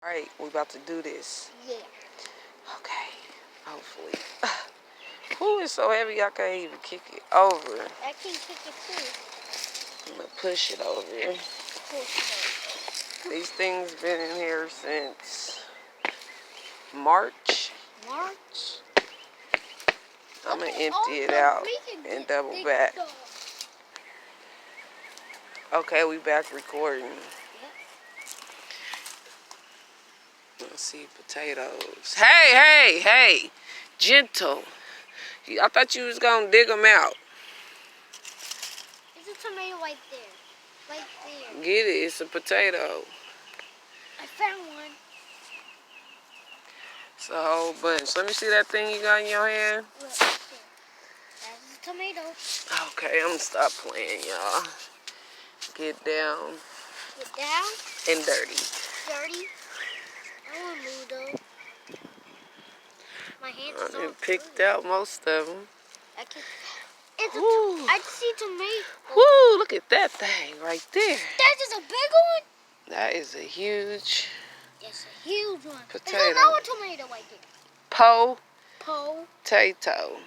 Alright, we about to do this. Yeah. Okay, hopefully. Ooh, it's so heavy I can't even kick it over. I can kick it too. I'm gonna push it over. These things been in here since March. March? I'm gonna empty it out and double back. Okay, we back recording. Let's see, potatoes. Hey, gentle. I thought you was gonna dig them out. There's a tomato right there. Right there. Get it, it's a potato. I found one. It's a whole bunch. Let me see that thing you got in your hand. Look, that's a tomato. Okay, I'm gonna stop playing, y'all. Get down. Get down. And dirty. Dirty. I want to move though. My hands are I so done picked out most of them. I can. It's I see tomato. Woo! Look at that thing right there. That is a big one. That is a huge. It's a huge one. Potato. There's another tomato right there. Potato. Potato.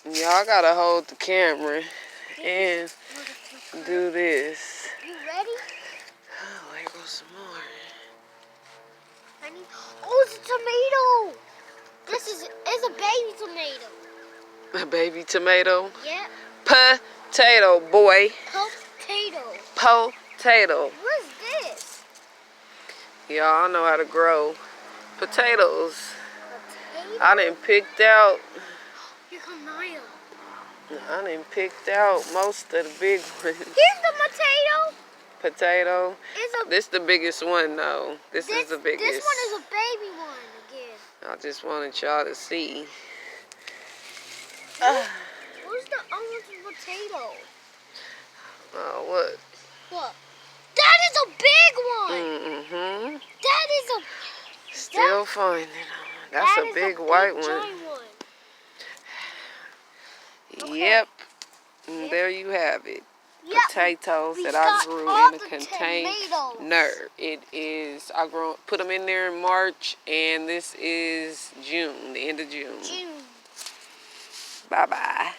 Y'all gotta hold the camera and do this. You ready? Oh, here goes some more. Oh, it's a tomato. It's a baby tomato. A baby tomato? Yeah. Potato, boy. Potato. Potato. What's this? Y'all know how to grow potatoes. Potato? I done picked out. Here come Naya. I done picked out most of the big ones. Here's the potato. Potato. This the biggest one though. This is the biggest. This one is a baby one again. I just wanted y'all to see. Where's the other potato? What? What? That is a big one. Mm-hmm. That is a. Still finding them. That's a big white one. Giant one. Okay. Yep. And there you have it. Yep. Potatoes that I grew in a container. It is, put them in there in March, and this is June, the end of June. Bye-bye.